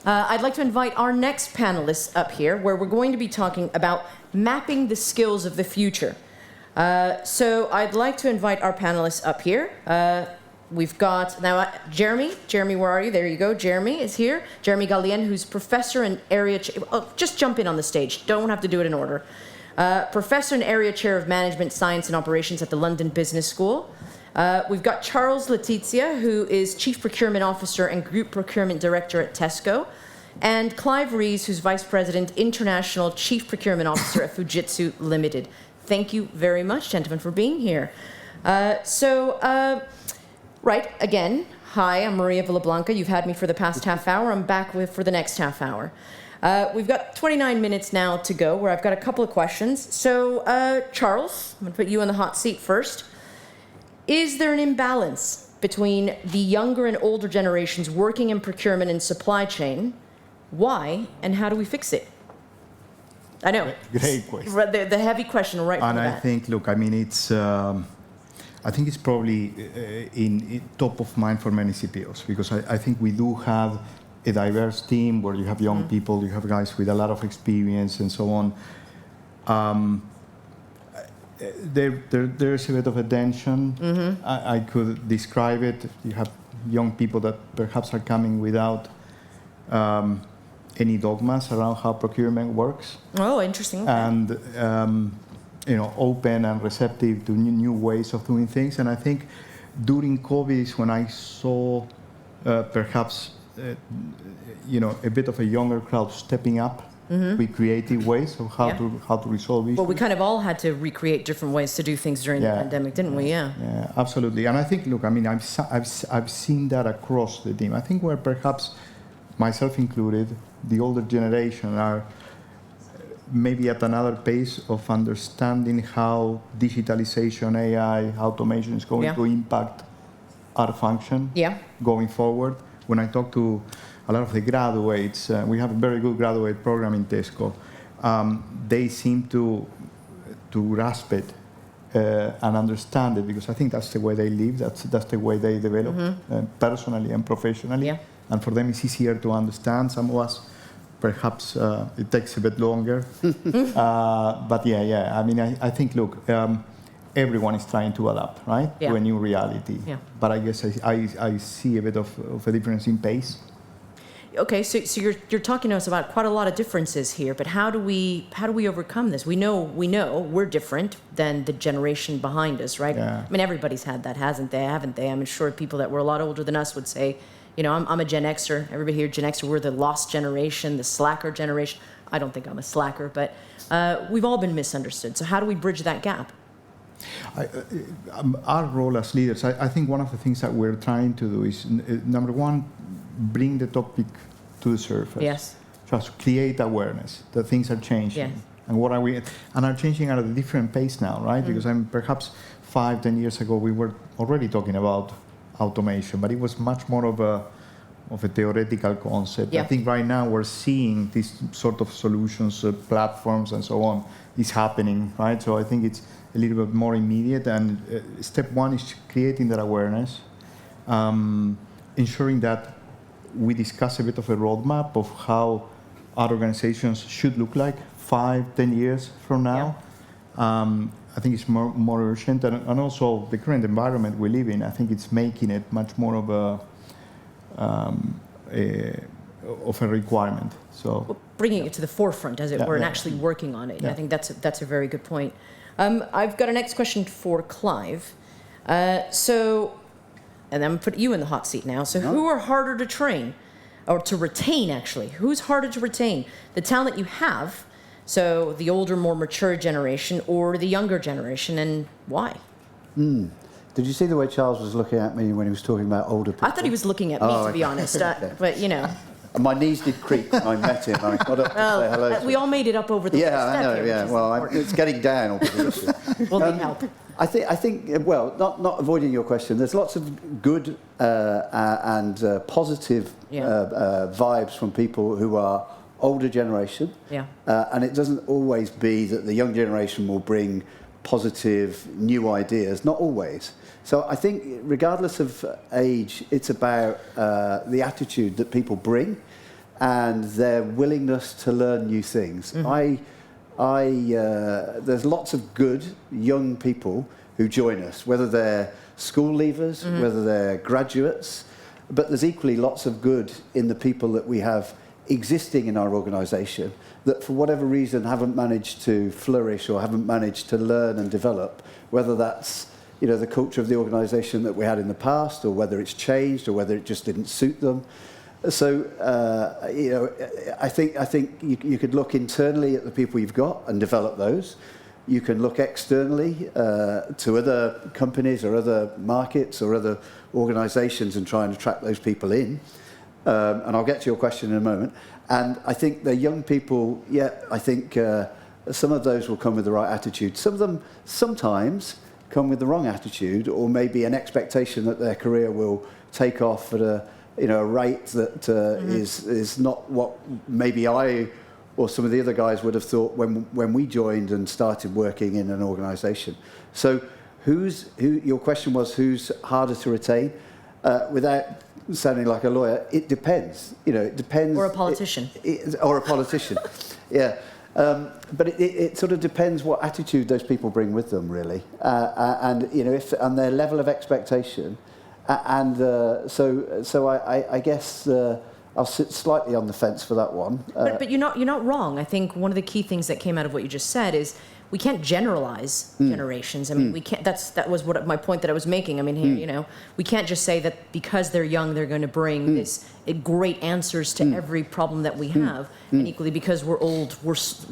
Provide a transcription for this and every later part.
I'd like to invite our next panelists up here, where we're going to be talking about mapping the skills of the future. So I'd like to invite our panelists up here. We've got now Jérémie. Jérémie, where are you? There you go. Jérémie is here. Jérémie Gallien, who's professor and area chair. Oh, just jump in on the stage. Don't have to do it in order. Professor and area chair of management, science and operations at the London Business School. We've got Charles Letizia, who is chief procurement officer and group procurement director at Tesco. And Clive Rees, who's vice president, international chief procurement officer at Fujitsu Limited. Thank you very much, gentlemen, for being here. Right, again, hi, I'm Maria Villablanca. You've had me for the past half hour. I'm back for the next half hour. We've got 29 minutes now to go, where I've got a couple of questions. So, Charles, I'm going to put you in the hot seat first. Is there an imbalance between the younger and older generations working in procurement and supply chain? Why, and how do we fix it? I know. Great question. The heavy question right from the bat. And I think, look, I mean, I think it's probably in top of mind for many CPOs, because I think we do have a diverse team where you have young people, you have guys with a lot of experience and so on. There's a bit of a tension. I could describe it. You have young people that perhaps are coming without any dogmas around how procurement works. Oh, interesting. Okay. And open and receptive to new ways of doing things. And I think during COVID is when I saw perhaps a bit of a younger crowd stepping up with creative ways of how to resolve issues. Well, we kind of all had to recreate different ways to do things during the pandemic, didn't we? Yeah. Yeah, absolutely. And I think, look, I mean, I've seen that across the team. I think where perhaps myself included, the older generation are maybe at another pace of understanding how digitalization, AI, automation is going to impact our function going forward. When I talk to a lot of the graduates, we have a very good graduate program in Tesco. They seem to grasp it and understand it, because I think that's the way they live, that's the way they develop personally and professionally. Yeah. And for them, it's easier to understand. Some of us, perhaps it takes a bit longer. But I mean, I think, look, everyone is trying to adapt, right, to a new reality. Yeah. But I guess I see a bit of a difference in pace. Okay, so you're talking to us about quite a lot of differences here, but how do we overcome this? We know we're different than the generation behind us, right? Yeah. I mean, everybody's had that, haven't they? I'm sure people that were a lot older than us would say, I'm a Gen Xer. Everybody here, Gen Xer, we're the lost generation, the slacker generation. I don't think I'm a slacker, but we've all been misunderstood. So how do we bridge that gap? Our role as leaders, I think one of the things that we're trying to do is, number one, bring the topic to the surface. Yes. Just create awareness that things are changing. Yes. And are changing at a different pace now, right? Because perhaps 5-10 years ago we were already talking about automation, but it was much more of a theoretical concept. Yeah. I think right now we're seeing these sort of solutions, platforms and so on, is happening, right? So I think it's a little bit more immediate, and step one is creating that awareness, ensuring that we discuss a bit of a roadmap of how our organizations should look like 5-10 years from now. Yeah. I think it's more urgent, and also the current environment we live in, I think it's making it much more of a requirement. So bringing it to the forefront, as it were, and actually working on it. Yeah. I think that's a very good point. I've got a next question for Clive. And I'm going to put you in the hot seat now. So who are harder to train, or to retain, actually? Who's harder to retain? The talent you have, so the older, more mature generation, or the younger generation, and why? Did you see the way Charles was looking at me when he was talking about older people? I thought he was looking at me, to be honest. But, My knees did creak when I met him. I got up to say hello. We all made it up over the first step. Yeah, I know, yeah. Well, it's getting down. We'll need help. I think, well, not avoiding your question, there's lots of good and positive vibes from people who are older generation. Yeah. And it doesn't always be that the young generation will bring positive new ideas, not always. So I think regardless of age, it's about the attitude that people bring. and their willingness to learn new things. There's lots of good young people who join us, whether they're school leavers, whether they're graduates, but there's equally lots of good in the people that we have existing in our organisation that for whatever reason haven't managed to flourish or haven't managed to learn and develop, whether that's the culture of the organisation that we had in the past, or whether it's changed, or whether it just didn't suit them. So, I think you could look internally at the people you've got and develop those. You can look externally to other companies or other markets or other organisations and try and attract those people in. And I'll get to your question in a moment. And I think the young people, I think some of those will come with the right attitude. Some of them sometimes come with the wrong attitude, or maybe an expectation that their career will take off at a rate that is not what maybe I or some of the other guys would have thought when we joined and started working in an organisation. So your question was who's harder to retain? Without sounding like a lawyer, it depends. It depends. Or a politician. Or a politician, yeah. But it sort of depends what attitude those people bring with them, really, and and their level of expectation, so I guess I'll sit slightly on the fence for that one. But you're not wrong. I think one of the key things that came out of what you just said is we can't generalize generations. I mean, we can't. That was my point that I was making. I mean, here, we can't just say that because they're young, they're going to bring this great answers to every problem that we have, and equally because we're old,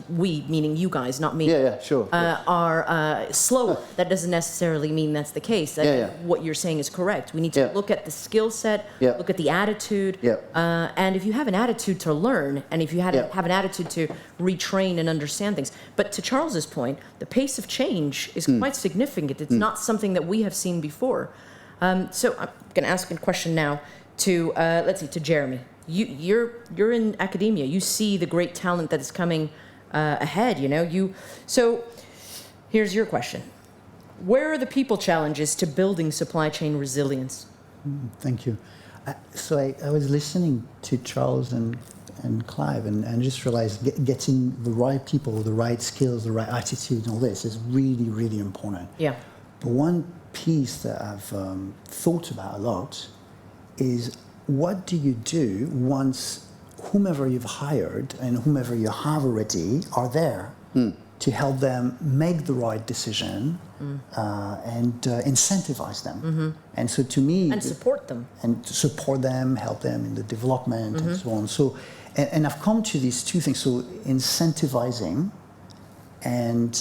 we meaning you guys, not me. Yeah, sure. Are slower. That doesn't necessarily mean that's the case. What you're saying is correct. We need to look at the skill set, look at the attitude, and if you have an attitude to learn, and if you have an attitude to retrain and understand things. But to Charles's point, the pace of change is quite significant. It's not something that we have seen before. So I'm going to ask a question now to to Jérémie. You're in academia. You see the great talent that is coming ahead. So here's your question: where are the people challenges to building supply chain resilience? Thank you. So I was listening to Charles and Clive and just realized getting the right people, the right skills, the right attitude, and all this is really, really important. Yeah. But one piece that I've thought about a lot is what do you do once whomever you've hired and whomever you have already are there to help them make the right decision and incentivize them. And so to me... And support them. And support them, help them in the development and so on. So, and I've come to these two things. So incentivizing and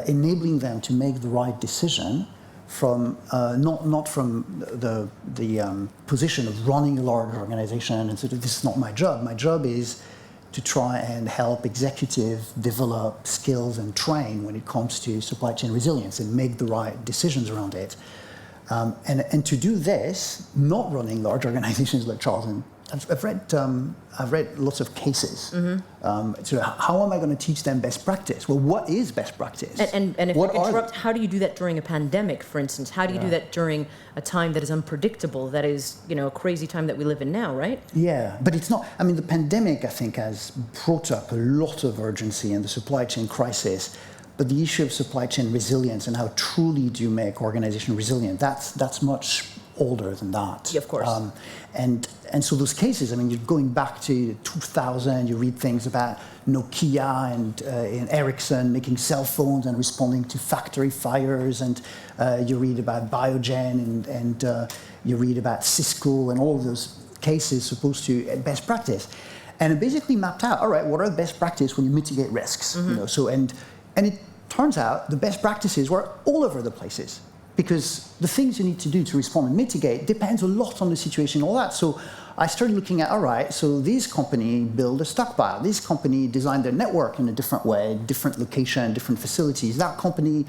enabling them to make the right decision from not from the position of running a large organization and sort of this is not my job. My job is to try and help executives develop skills and train when it comes to supply chain resilience and make the right decisions around it. And to do this, not running large organizations like Charles, and I've read lots of cases. So how am I going to teach them best practice? Well, what is best practice? And if I interrupt, how do you do that during a pandemic, for instance? How do you do that during a time that is unpredictable, that is, a crazy time that we live in now, right? Yeah, but it's not, I mean, the pandemic, I think, has brought up a lot of urgency in the supply chain crisis. But the issue of supply chain resilience and how truly do you make organization resilient, that's much older than that. Yeah, of course. And so those cases, I mean, you're going back to 2000, you read things about Nokia and Ericsson making cell phones and responding to factory fires, and you read about Biogen and you read about Cisco and all of those cases supposed to best practice. And it basically mapped out, all right, what are the best practice when you mitigate risks? So and it turns out the best practices were all over the places, because the things you need to do to respond and mitigate depends a lot on the situation and all that. So I started looking at, all right, so this company built a stockpile. This company designed their network in a different way, different location, different facilities. That company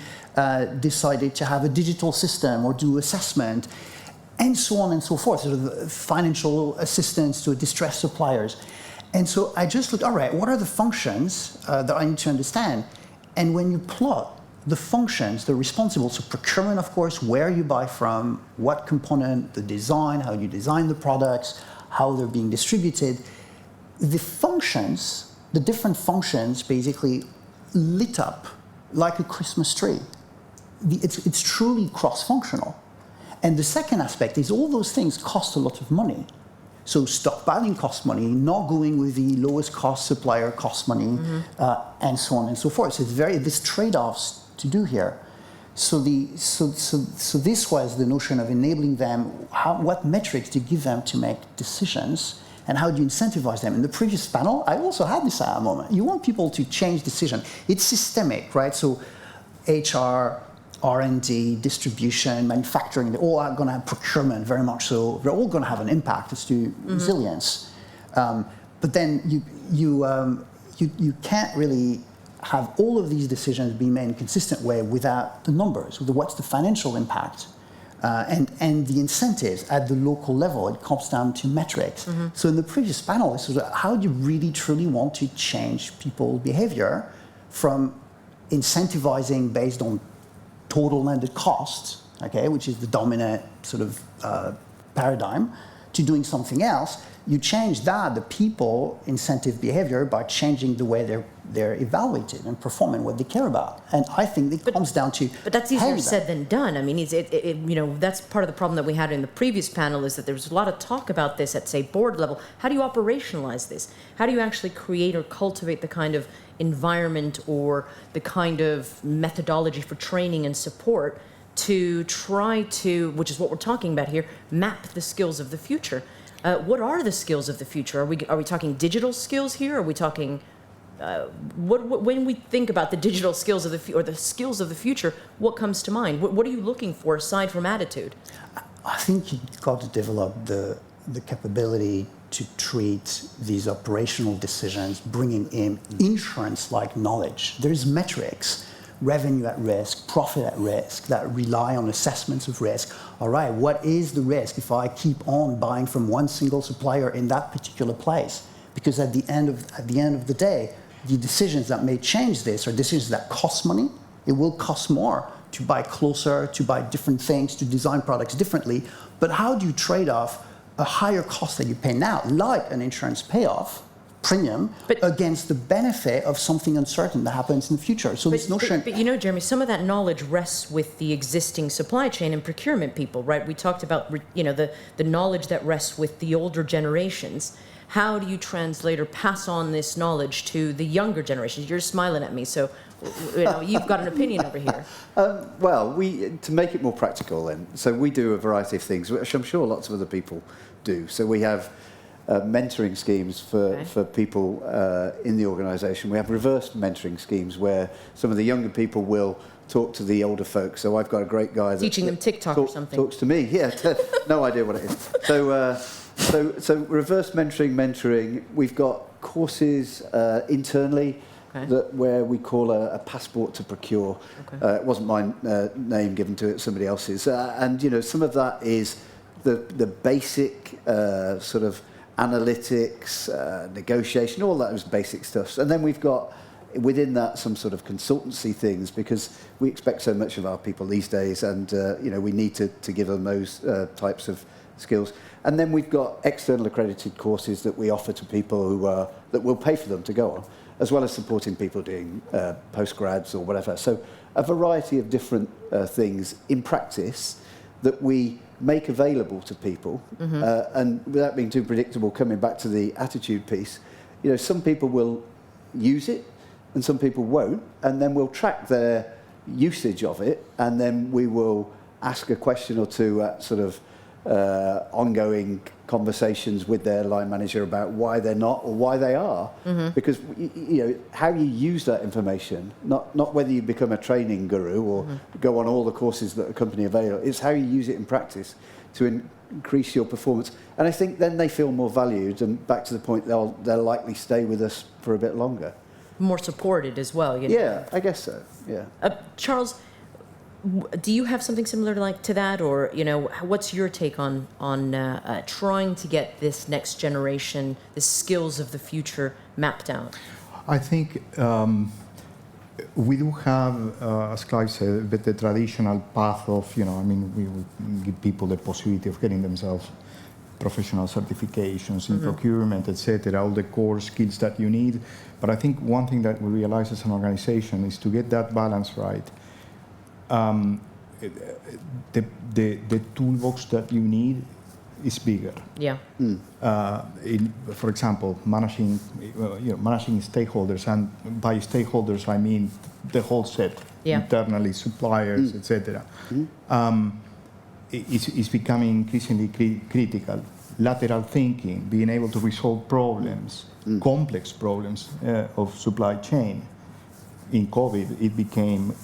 decided to have a digital system or do assessment, and so on and so forth, sort of financial assistance to distressed suppliers. And so I just looked, all right, what are the functions that I need to understand? And when you plot the functions, the responsible, so procurement, of course, where you buy from, what component, the design, how you design the products, how they're being distributed, the functions, the different functions basically lit up like a Christmas tree. It's truly cross-functional. And the second aspect is all those things cost a lot of money. So stockpiling costs money, not going with the lowest cost supplier costs money, and so on and so forth. So it's there's trade-offs to do here. So this was the notion of enabling them, what metrics to give them to make decisions, and how do you incentivize them? In the previous panel, I also had this moment. You want people to change decision. It's systemic, right? So HR, R&D, distribution, manufacturing, they all are going to have procurement, very much so. They're all going to have an impact as to resilience. But then you can't really have all of these decisions being made in a consistent way without the numbers, with what's the financial impact. And the incentives at the local level, it comes down to metrics. So in the previous panel, this was how do you really truly want to change people's behavior from incentivizing based on total landed costs, okay, which is the dominant sort of paradigm, to doing something else. You change that, the people incentive behavior, by changing the way they're evaluated and performing what they care about. And I think it comes down to... But that's easier said than done. I mean, that's part of the problem that we had in the previous panel, is that there was a lot of talk about this at, say, board level. How do you operationalize this? How do you actually create or cultivate the kind of environment or the kind of methodology for training and support to try to, which is what we're talking about here, map the skills of the future? What are the skills of the future? Are we talking digital skills here? Are we talking when we think about the digital skills of or the skills of the future? What comes to mind? What are you looking for aside from attitude? I think you've got to develop the capability to treat these operational decisions, bringing in insurance-like knowledge. There's metrics. Revenue at risk, profit at risk, that rely on assessments of risk. All right, what is the risk if I keep on buying from one single supplier in that particular place? Because at the end of the day, the decisions that may change this are decisions that cost money. It will cost more to buy closer, to buy different things, to design products differently. But how do you trade off a higher cost that you pay now, like an insurance payoff, premium, against the benefit of something uncertain that happens in the future? So this notion... But you know, Jérémie, some of that knowledge rests with the existing supply chain and procurement people, right? We talked about, the knowledge that rests with the older generations. How do you translate or pass on this knowledge to the younger generations? You're smiling at me, so you've got an opinion over here. Well, to make it more practical then, so we do a variety of things, which I'm sure lots of other people do. So we have mentoring schemes for people in the organisation. We have reverse mentoring schemes where some of the younger people will talk to the older folks. So I've got a great guy teaching them TikTok or something. Talks to me. Yeah, no idea what it is. So reverse mentoring. We've got courses internally where we call a passport to procure. It wasn't my name given to it; somebody else's. And some of that is the basic sort of analytics, negotiation, all that is basic stuff. And then we've got within that some sort of consultancy things, because we expect so much of our people these days, and we need to give them those types of skills. And then we've got external accredited courses that we offer to people that will pay for them to go on, as well as supporting people doing postgrads or whatever. So a variety of different things in practice that we make available to people, and without being too predictable, coming back to the attitude piece, some people will use it and some people won't, and then we'll track their usage of it, and then we will ask a question or two at sort of ongoing conversations with their line manager about why they're not or why they are, because how you use that information, not whether you become a training guru or go on all the courses that a company available, it's how you use it in practice to increase your performance. And I think then they feel more valued, and back to the point, they'll likely stay with us for a bit longer. More supported as well. Yeah, I guess so. Yeah. Charles, do you have something similar to that, or what's your take on trying to get this next generation, the skills of the future, mapped out? I think we do have, as Clive said, the traditional path of we give people the possibility of getting themselves professional certifications in procurement, etc., all the core skills that you need. But I think one thing that we realize as an organization is to get that balance right. The toolbox that you need is bigger. Yeah. For example, managing stakeholders, and by stakeholders I mean the whole set, internally, suppliers, etc. Is becoming increasingly critical. Lateral thinking, being able to resolve problems, complex problems of supply chain. In COVID, it became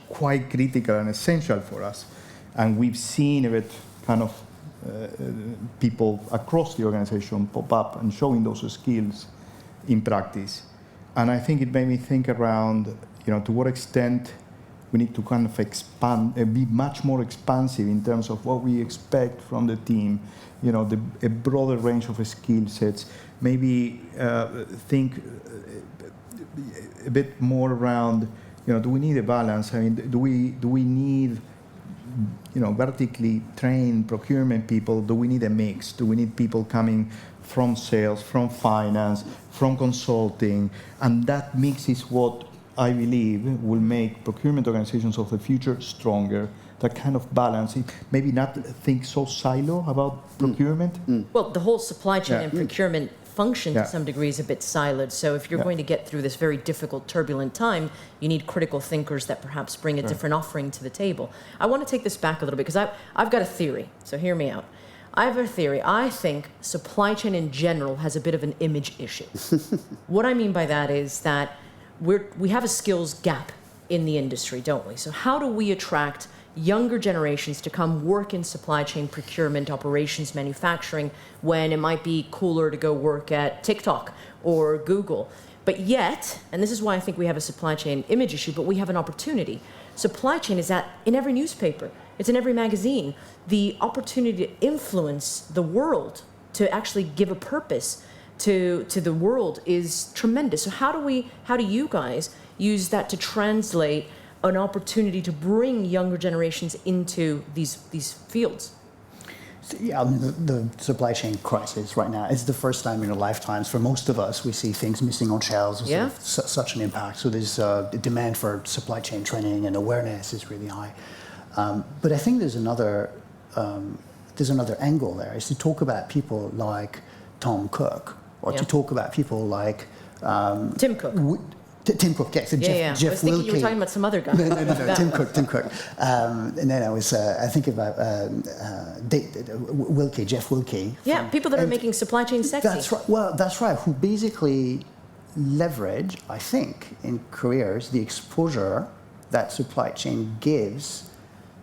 quite critical and essential for us. And we've seen it kind of people across the organization pop up and showing those skills in practice. And I think it made me think around, to what extent we need to kind of expand, be much more expansive in terms of what we expect from the team, a broader range of skill sets, maybe think a bit more around, do we need a balance? I mean, do we need, vertically trained procurement people? Do we need a mix? Do we need people coming from sales, from finance, from consulting? And that mix is what I believe will make procurement organizations of the future stronger. That kind of balance, maybe not think so silo about procurement. Well, the whole supply chain and procurement function to some degree is a bit siloed. So if you're going to get through this very difficult, turbulent time, you need critical thinkers that perhaps bring a different offering to the table. I want to take this back a little bit because I've got a theory. So hear me out. I have a theory. I think supply chain in general has a bit of an image issue. What I mean by that is that we have a skills gap in the industry, don't we? So how do we attract younger generations to come work in supply chain, procurement, operations, manufacturing, when it might be cooler to go work at TikTok or Google? But yet, and this is why I think we have a supply chain image issue, but we have an opportunity. Supply chain is in every newspaper. It's in every magazine. The opportunity to influence the world, to actually give a purpose to the world is tremendous. So how do you guys use that to translate an opportunity to bring younger generations into these fields? So, the supply chain crisis right now is the first time in our lifetimes for most of us we see things missing on shelves with such an impact. So there's the demand for supply chain training and awareness is really high. But I think there's another angle there, is to talk about people like Tom Cook, or to talk about people like Tim Cook. Tim Cook, yes. Jeff I was thinking Wilkie. you were talking about some other guy. No, Tim Cook. I think about Wilkie, Jeff Wilkie. Yeah, people that are making supply chain sexy. That's right. Well, that's right. Who basically leverage, I think, in careers, the exposure that supply chain gives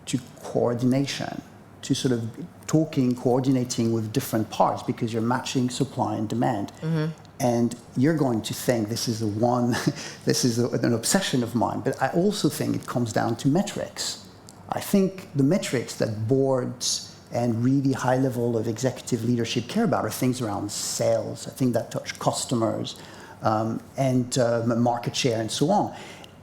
to coordination, to sort of coordinating with different parts, because you're matching supply and demand. And you're going to think this is an obsession of mine, but I also think it comes down to metrics. I think the metrics that boards and really high level of executive leadership care about are things around sales. I think that touch customers and market share and so on.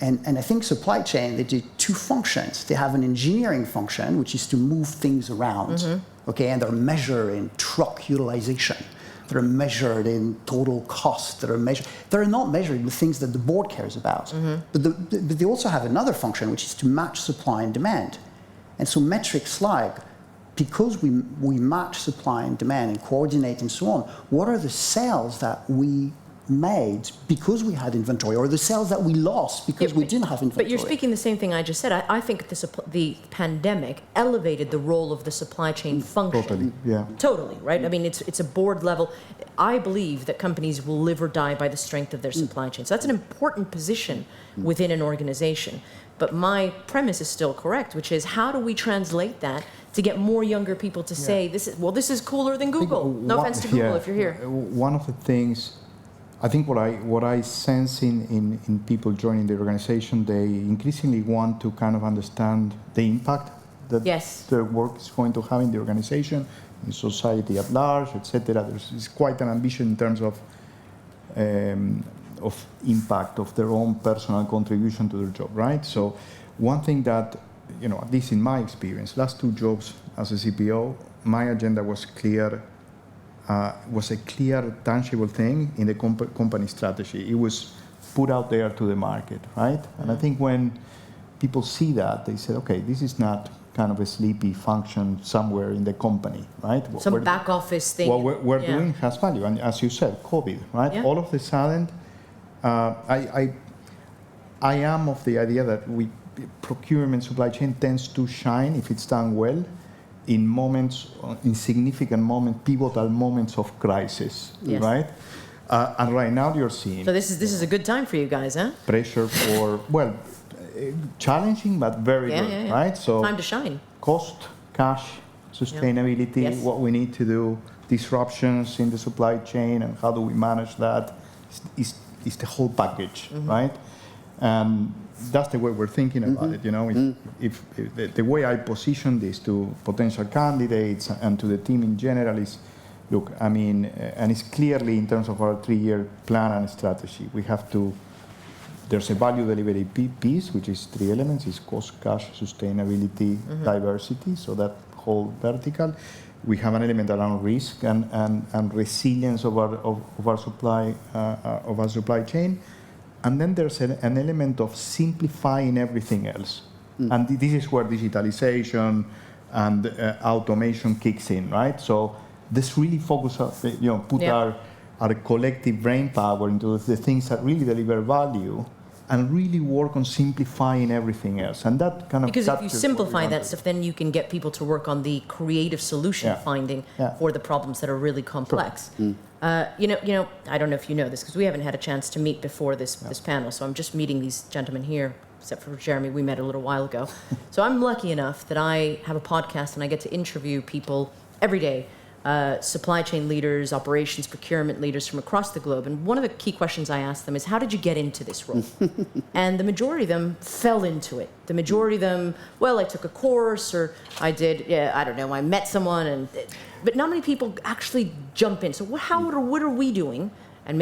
And I think supply chain, they do two functions. They have an engineering function, which is to move things around, and they're measured in truck utilization. They're measured in total cost. They're not measured in the things that the board cares about. But they also have another function, which is to match supply and demand. And so metrics like, because we match supply and demand and coordinate and so on, what are the sales that we made because we had inventory, or the sales that we lost because we didn't have inventory? But you're speaking the same thing I just said. I think the pandemic elevated the role of the supply chain function. Totally, right? I mean, it's a board level. I believe that companies will live or die by the strength of their supply chain. So that's an important position within an organization. But my premise is still correct, which is, how do we translate that to get more younger people to say, this is cooler than Google? No offense to Google if you're here. One of the things, I think what I sense in people joining the organization, they increasingly want to kind of understand the impact that their work is going to have in the organization, in society at large, etc. There's quite an ambition in terms of impact of their own personal contribution to their job, right? So one thing that, at least in my experience, last two jobs as a CPO, my agenda was clear, was a clear, tangible thing in the company strategy. It was put out there to the market, right? And I think when people see that, they say, okay, this is not kind of a sleepy function somewhere in the company, right? Some back office thing. What we're doing has value. And as you said, COVID, right? Yeah. All of a sudden, I am of the idea that procurement supply chain tends to shine, if it's done well, in moments, in significant moments, pivotal moments of crisis, Yes. right? And right now you're seeing... So this is a good time for you guys, huh? Pressure for, challenging, but very good, right? So time to shine. Cost, cash, sustainability, Yes. what we need to do, disruptions in the supply chain, and how do we manage that is the whole package, right? And that's the way we're thinking about it. You know, if the way I position this to potential candidates and to the team in general is, look, I mean, and it's clearly in terms of our 3-year plan and strategy, we have to. There's a value delivery piece, which is 3 elements: is cost, cash, sustainability, diversity. So that whole vertical. We have an element around risk and resilience of our supply chain. And then there's an element of simplifying everything else. And this is where digitalization and automation kicks in, right? So this really put our collective brain power into the things that really deliver value and really work on simplifying everything else. And that kind of... Because if you simplify that stuff, then you can get people to work on the creative solution finding for the problems that are really complex. Sure. You know, I don't know if you know this, because we haven't had a chance to meet before this panel, so I'm just meeting these gentlemen here, except for Jérémie, we met a little while ago. So I'm lucky enough that I have a podcast and I get to interview people every day, supply chain leaders, operations, procurement leaders from across the globe. And one of the key questions I ask them is, how did you get into this role? And the majority of them fell into it. The majority of them, well, I took a course, or I did, I don't know, I met someone, but not many people actually jump in. So what are we doing? And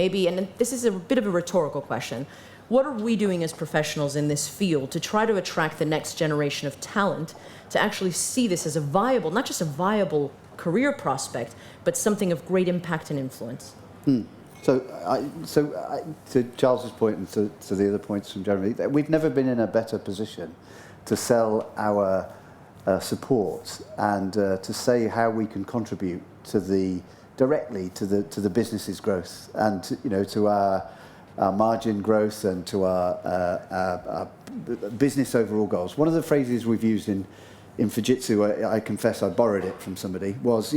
this is a bit of a rhetorical question, what are we doing as professionals in this field to try to attract the next generation of talent to actually see this as a viable, not just a viable career prospect, but something of great impact and influence? So to Charles's point and to the other points from Jérémie, we've never been in a better position to sell our support and to say how we can contribute directly to the business's growth and to our margin growth and to our business overall goals. One of the phrases we've used in Fujitsu, I confess I borrowed it from somebody, was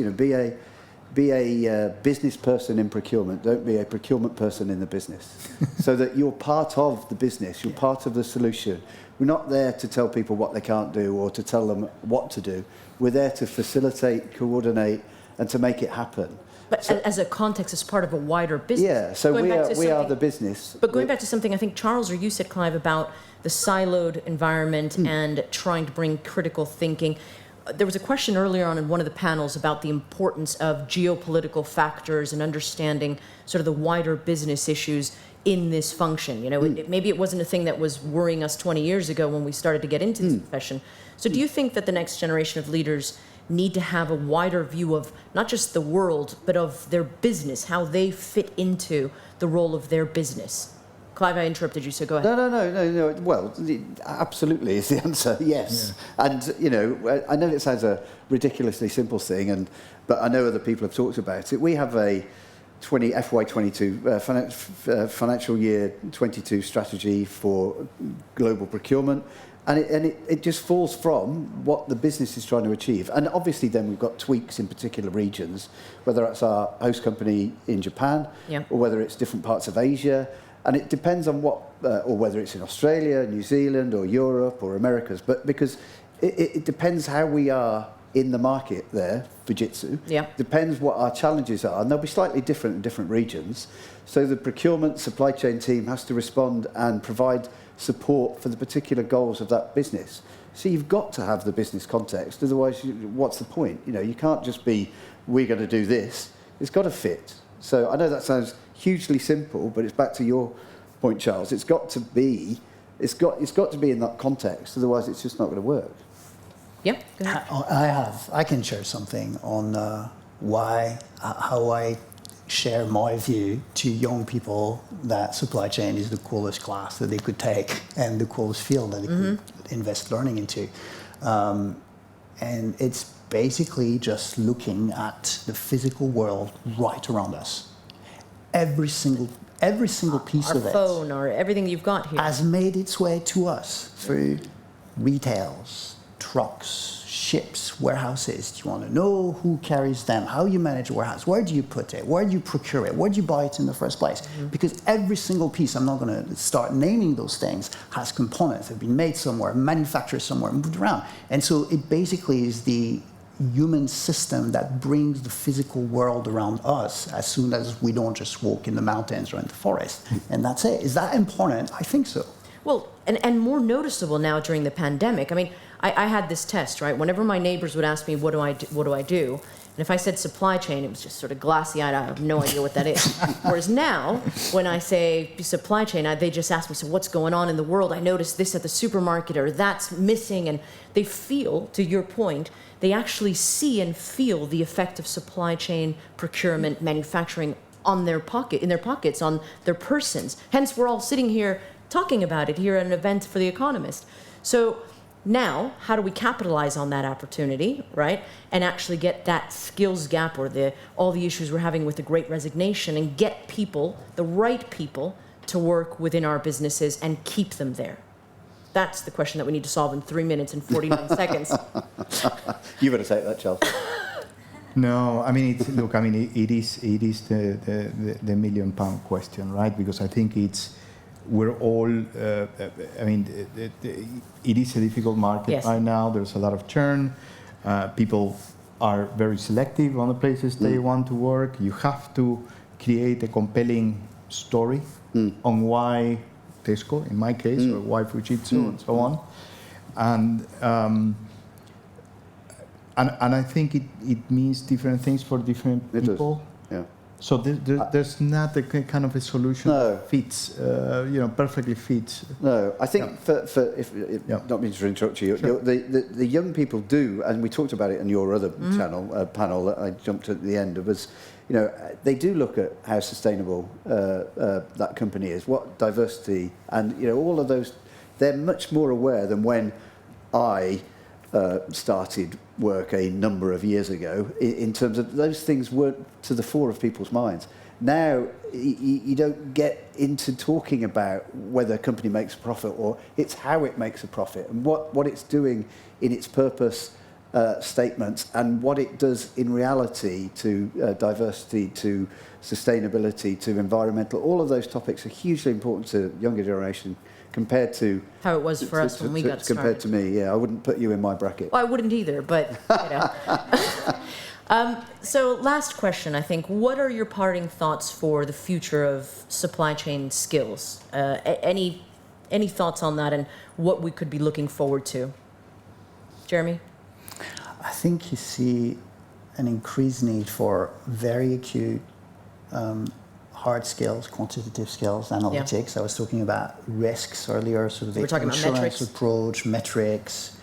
be a business person in procurement, don't be a procurement person in the business. So that you're part of the business, you're part of the solution. We're not there to tell people what they can't do or to tell them what to do. We're there to facilitate, coordinate, and to make it happen. But as a context, as part of a wider business. Yeah, so we are the business. But going back to something I think Charles or you said, Clive, about the siloed environment and trying to bring critical thinking. There was a question earlier on in one of the panels about the importance of geopolitical factors and understanding sort of the wider business issues in this function. You know, maybe it wasn't a thing that was worrying us 20 years ago when we started to get into this profession. So do you think that the next generation of leaders need to have a wider view of not just the world, but of their business, how they fit into the role of their business? Clive, I interrupted you, so go ahead. No. Well, absolutely is the answer, yes. Yeah. And, I know it sounds a ridiculously simple thing, but I know other people have talked about it. We have a FY22, financial year 22 strategy for global procurement, and it just falls from what the business is trying to achieve. And obviously then we've got tweaks in particular regions, whether that's our host company in Japan, or whether it's different parts of Asia. And it depends on or whether it's in Australia, New Zealand, or Europe, or Americas. But because it depends how we are in the market there, Fujitsu. Depends what our challenges are. And they'll be slightly different in different regions. So the procurement supply chain team has to respond and provide support for the particular goals of that business. So you've got to have the business context. Otherwise, what's the point? You can't just be, we're going to do this. It's got to fit. So I know that sounds hugely simple, but it's back to your point, Charles. It's got to be in that context. Otherwise, it's just not going to work. Yeah, go ahead. I can share something on how I share my view to young people that supply chain is the coolest class that they could take and the coolest field that they could invest learning into. And it's basically just looking at the physical world right around us. Every single piece of it, our phone, or everything you've got here, has made its way to us through retails, trucks, ships, warehouses. Do you want to know who carries them? How you manage a warehouse? Where do you put it? Where do you procure it? Where do you buy it in the first place? Because every single piece, I'm not going to start naming those things, has components that have been made somewhere, manufactured somewhere, moved around. And so it basically is the human system that brings the physical world around us as soon as we don't just walk in the mountains or in the forest. And that's it. Is that important? I think so. Well, and more noticeable now during the pandemic. I mean, I had this test, right? Whenever my neighbors would ask me, what do I do? And if I said supply chain, it was just sort of glassy-eyed. I have no idea what that is. Whereas now, when I say supply chain, they just ask me, so what's going on in the world? I noticed this at the supermarket, or that's missing. And they feel, to your point, they actually see and feel the effect of supply chain, procurement, manufacturing in their pockets, on their persons. Hence, we're all sitting here talking about it here at an event for The Economist. So now, how do we capitalize on that opportunity, right? And actually get that skills gap, or all the issues we're having with the Great Resignation, and get people, the right people, to work within our businesses and keep them there? That's the question that we need to solve in 3 minutes and 49 seconds. You better take that, Charles. No, I mean, it is the £1,000,000 question, right? Because I think we're all, it is a difficult market right now. There's a lot of churn. People are very selective on the places they want to work. You have to create a compelling story on why Tesco, in my case, or why Fujitsu, and so on. And I think it means different things for different people. Yeah. So there's not a kind of a solution that fits, perfectly fits. No, I think not meaning to interrupt you, sure. The young people do, and we talked about it in your other panel that I jumped at the end of, was, they do look at how sustainable that company is, what diversity, and all of those. They're much more aware than when I started work a number of years ago, in terms of those things weren't to the fore of people's minds. Now, you don't get into talking about whether a company makes a profit, or it's how it makes a profit, and what it's doing in its purpose statements, and what it does in reality to diversity, to sustainability, to environmental. All of those topics are hugely important to younger generation, compared to how it was for us when we got started. Compared to me, I wouldn't put you in my bracket. Well, I wouldn't either, but So last question, I think. What are your parting thoughts for the future of supply chain skills? Any thoughts on that, and what we could be looking forward to? Jérémie? I think you see an increased need for very acute hard skills, quantitative skills, analytics. I was talking about risks earlier, sort of the insurance approach, metrics,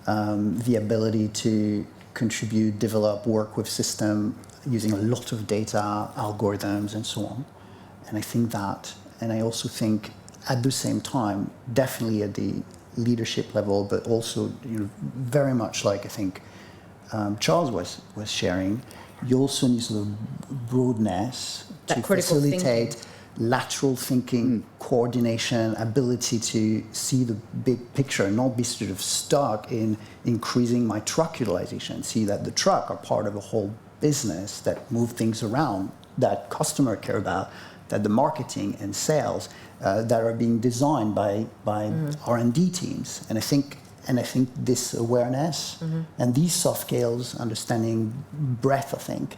the ability to contribute, develop, work with system using a lot of data, algorithms, and so on. And I think that, and I also think at the same time, definitely at the leadership level, but also very much like I think Charles was sharing, you also need sort of broadness to facilitate lateral thinking, coordination, ability to see the big picture, not be sort of stuck in increasing my truck utilization. See that the truck are part of a whole business that move things around, that customer care about, that the marketing and sales that are being designed by R&D teams. And I think this awareness and these soft skills, understanding breadth, I think,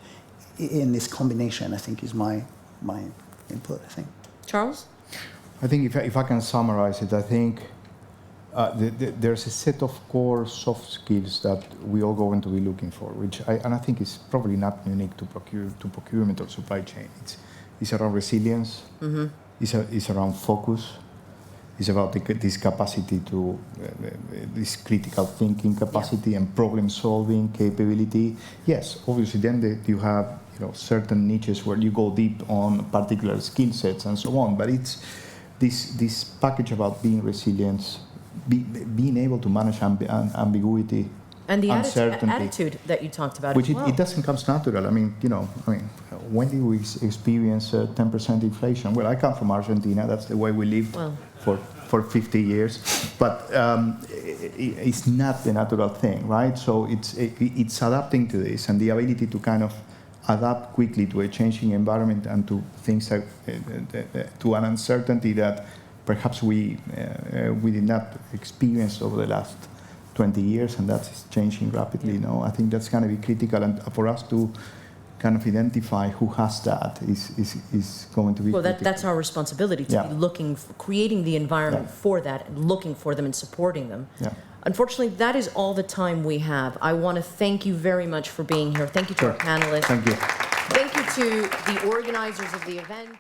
in this combination, I think is my input, I think. Charles? I think if I can summarize it, I think there's a set of core soft skills that we all going to be looking for, and I think is probably not unique to procurement or supply chain. It's around resilience, it's around focus, is about this capacity to, this critical thinking capacity and problem solving capability. Yes, obviously then you have certain niches where you go deep on particular skill sets and so on, but it's this package about being resilient, being able to manage ambiguity, and the uncertainty, attitude that you talked about, which as well. it doesn't come natural. I mean, when did we experience 10% inflation? Well, I come from Argentina. That's the way we lived for 50 years, but it's not the natural thing, right? So it's adapting to this, and the ability to kind of adapt quickly to a changing environment and to things that, to an uncertainty that perhaps we did not experience over the last 20 years, and that's changing rapidly. I think that's going to be critical, and for us to kind of identify who has that is going to be critical. That's our responsibility, to be looking, creating the environment for that, and looking for them and supporting them. Yeah. Unfortunately, that is all the time we have. I want to thank you very much for being here. Thank you to our panelists. Thank you. Thank you to the organizers of the event.